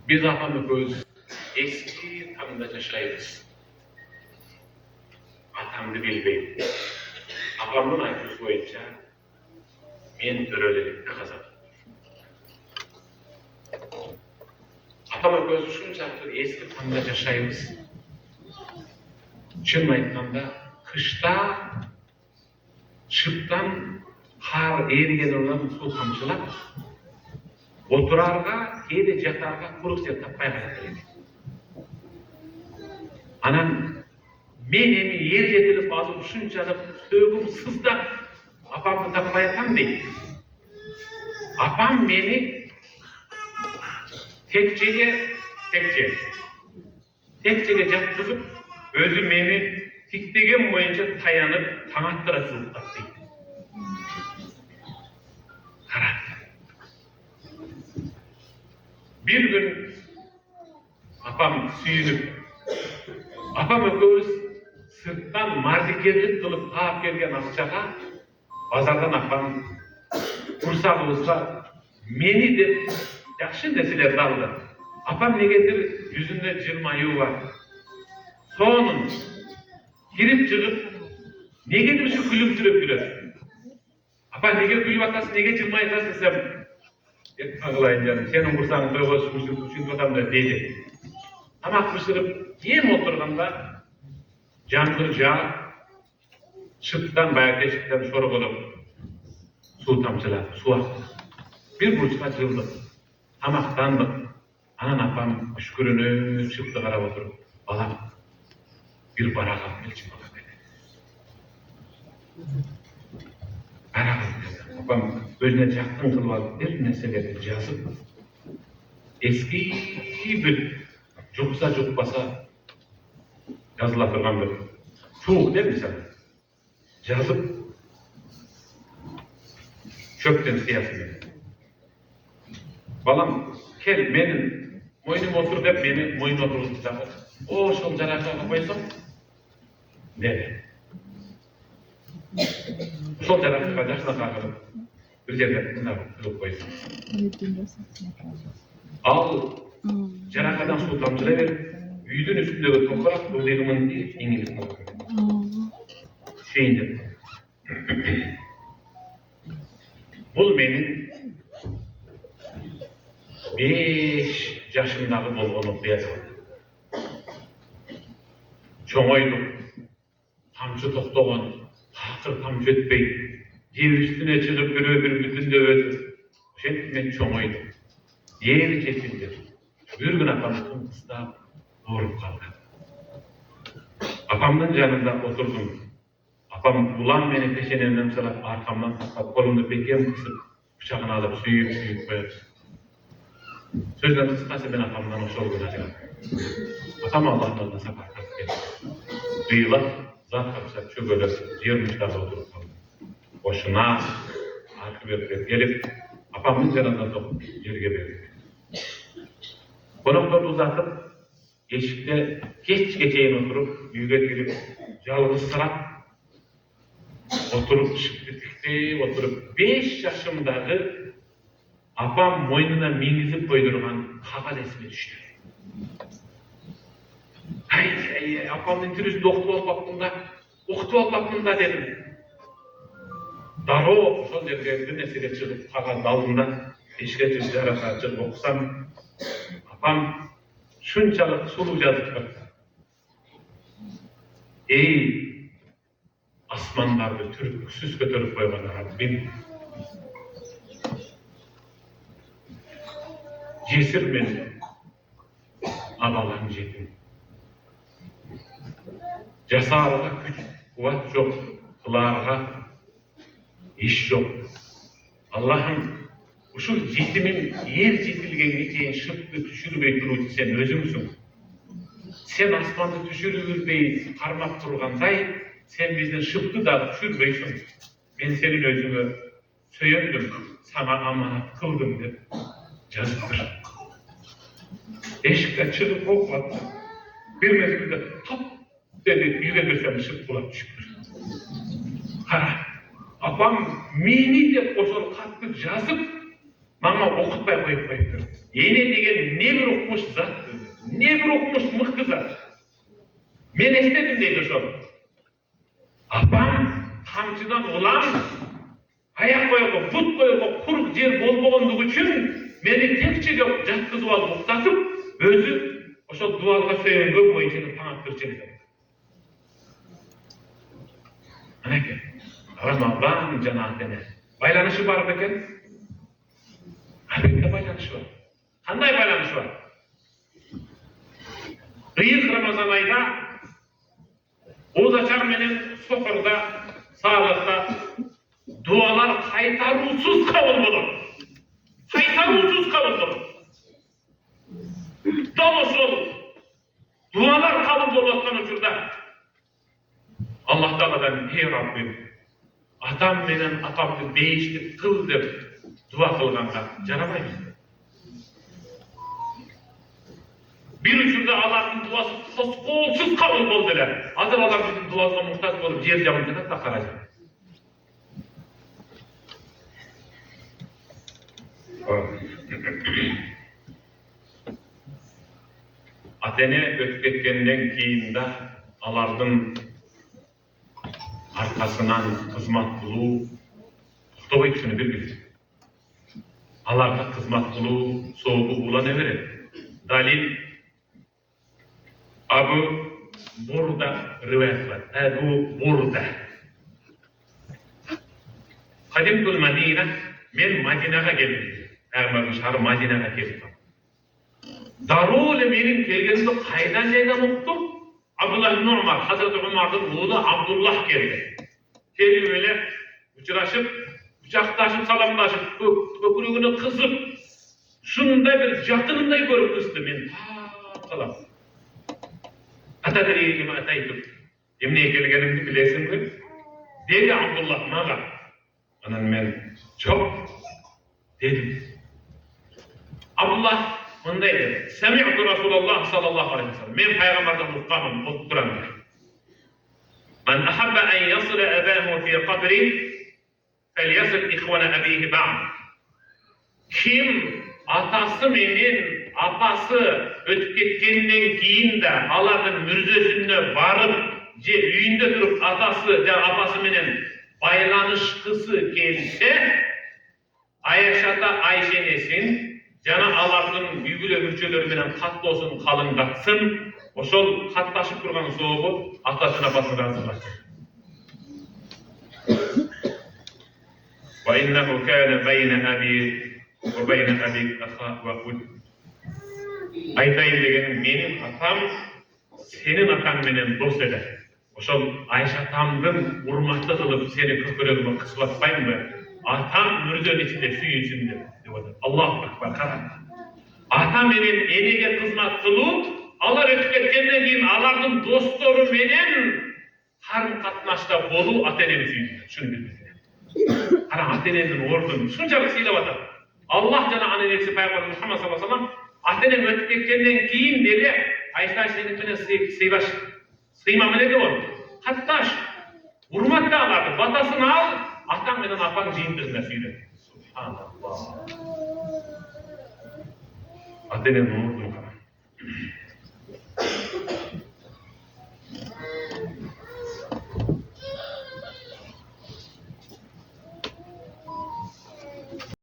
Biz apam ekөөbüz eski tamda yaşayız. Atamdı bilbeyim. Apamın aytışı boyunca men örelelikte kazandım. Apam ekөөbüz şunçaktır eski tamda yaşayız. Çın aytkanda kışta çıptan har erigen olan su tamçılap oturarga, kede jatarga kuruk jet tapmay kaladı. Anan men emi yer jetilip azı şunçalık sögüm sızda apamı tapmayatan deydi. Apam meni tekçege jatkızıp özü meni tiktegen boyunca tayanıp taŋattıra sızıktap deydi. Bir gün apam suyunup, apam ekөөbüz sırttan mardikerlik kılıp taap gelgen akçaga, bazardan apam kursağımızda meni dep jakşı nesiler daldı. Apam negedir yüzünde jılmayığı var. Sonun girip çıkıp negedir şu gülümsürüp güler. Apa nege gülüp atasın, nege jılmayıp atasın desem, ağlayın canım, senin kursağın toygosu düşündü adam da dedi. Tamak pişirip yem oturganda jangır jağ çıptan bayağı teşikten şoruk olup su tamçıladı, su aktı. Bir burçta jıldı. Tamaktandık. Anan apamüşkürünü çıptı karab oturup, balam bir barak alıp gelçin bana dedi. Barak alıp geldi. Apam özüne jaktın kılıp alıp bir nesneleri жазıp eski bir juksa jukbasa yazıla turgan bir çuğuk der misal жазıp çöpten siyasi. Balam kel menin moynum otur dep meni moyun oturgup çağır. O şol jarakaga koysam dedi. Şol jarakaga jaşına takılıp bir jerde mına kılıp koysam. Al jarakadan su tamçılayıp üydün üstündeki toprak bölümünün İngiliz olur. Şeyindir. Bul menin 5 yaşımdağı bolğonu beyazım. Çoğoydum. Tamçı toktoğun, hatır tamçı etpey, yer üstüne çıkıp bir bütün dövedir. Şet men çoğoydum. Yer kesildir. Bir gün apamın kısta doğurup kaldı. Apamın yanında oturdum. Apam ulan beni peşenemden salap arkamdan takıp kolumda bekem kısıp bıçağını alıp suyup koyar. Sözden kıskası ben apamdan o sol gün acaba. Apam Allah'ın adına sakar kapı geldi. Duyular, zat kapsa çögölür, yırmışlarda oturup kaldı. Boşuna arka bir gelip apamın yanından tokup yerge verdi. Konukları uzatıp eşikte geç geçeyin oturup yüge girip yalnız sıra oturup şıklıkta oturup 5 yaşımdağı apam moynuna mingizip koydurgan kağıt esime düştü. Ay apamın türüsünde okutup alpakmında dedim. Daro sol yerge bir nesile çıkıp kağıt aldığında eşike türlü jaraka çıkıp okusam apam şunçalık sulu yazıp baktı. Ey asmanlardı türküsüz götürüp koymadı Rabbim. Cesir beni, abalan jetim. Jasarıga güç, kuvvet yok, kılarga iş yok. Allah'ım, şu jetimin yer jetilgenine çeyin şıptı düşürübey durucu sen özümsün. Sen asmanı düşürübey karmak turganday, sen bizden şıptı da düşürübeysin. Ben senin özümü söyöndüm, sana amanat kıldım dep жазıptır. Eşikte çıkıp okumadı. Bir mezgilde top dedi, yüze göstermiş şıptılar düşüptür. Apam meni de koşul kattık жазıp Bana okutmay koyup koyup. Ene degen ne bir okumuş zat, ne bir okumuş mıhtı zat. Men estedim deydi şol. Apam kamçıdan ulan, ayak koyup, put koyup, kuruk yer bolboğunduk üçün meni tekçege jatkızıp alıp uktatıp, özü oşo dualga söyөнгөн boyunca tanaktırçılık. Anake, ama ban janaat dene. Baylanışı var beken? Elbette baylanışı var. Kanday baylanışı var? Kıyık Ramazan ayda Oğuz Açar menen sokurda, sağlıkta dualar kaytarusuz kabul bulur. Kaytarusuz kabul bulur. Dolusuz dualar kabul bulurken uçurda Allah Teala'dan ey Rabbim atam menen atamды değiştir kıl dep dua kılganda jaramaydı. Bir uçurda Allah'ın duası kolsuz kabul boldular. Hazır Allah bizim duasına muhtaç olup yer jamıntıda takaracak. Atene ötüp ketkenden keyin de alardın arkasından kızmat kıluu toxtabay tüşünü bir. Alarda kızmat kıluu soğuğu ulan evere. Dalil Abu Burda rivayet var. Abu Burda. Kadimtul Madine, men Madine'ye geldim. Ermeni şahı Madine'ye geldim. Darul benim kelgenimde kaydan neyden unuttum? Abdullah ibn Umar, Hazreti Umar'ın oğlu Abdullah geldi. Geldi böyle uçuraşıp, uçaktaşıp, salamlaşıp, köprüğünü kısıp, şunda bir yakınımda görüp kıstı men. Salam. Atadri kime ataytum. Emneye kelgenimde bilesin mi? Dedi Abdullah maga. Anan men çok dedim. Abdullah ondaydı. Semi'tu Resulullah sallallahu aleyhi ve sellem. Men peygamberden muhtamım, oturan. Men ahabba en yasile ebahu fi kabri fel yasil ihvana abihi ba'd. Kim atası menin apası ötüp ketkenden keyin de aladın mürzesine varıp üyünde durup atası apası menen baylanışkısı gelse Ayşata Ayşenesin jana alardın büyükül ömürçölörü menen katlosun kalıngatsın oşol katlaşıp durgan soğuğu atasına apasına razılaştı. Ve innehu kâne beyne abi ve beyne abi akha ve ud. Aytayın degenim benim atam senin atan menen dost eder. Oşol Ayşatamdın urmatlı kılıp seni köpürögüme kısvatpayım mı? Atam mürdön içinde, suyu içinde. Allahu Ekber karan. Atam benim enege kızmat kılıp, Allah ötüketkenden keyin alardın dostları menen karın katnaşta bolu ateneni suydu. Şunu bilmesine. Karan atenenin ordunu şuncalık sıyla batar. Allah cana anenesi Peygamber Muhammed sallallahu aleyhi ve sellem Atenen ötüketkenden keyin dedi Ayşe senin menen sıybaş sıyma mene de oldu. Hatta hurmat da alardı. Batasını al, atam menen apan jiyindirme suydu. Subhanallah. Atenen ordunu karan.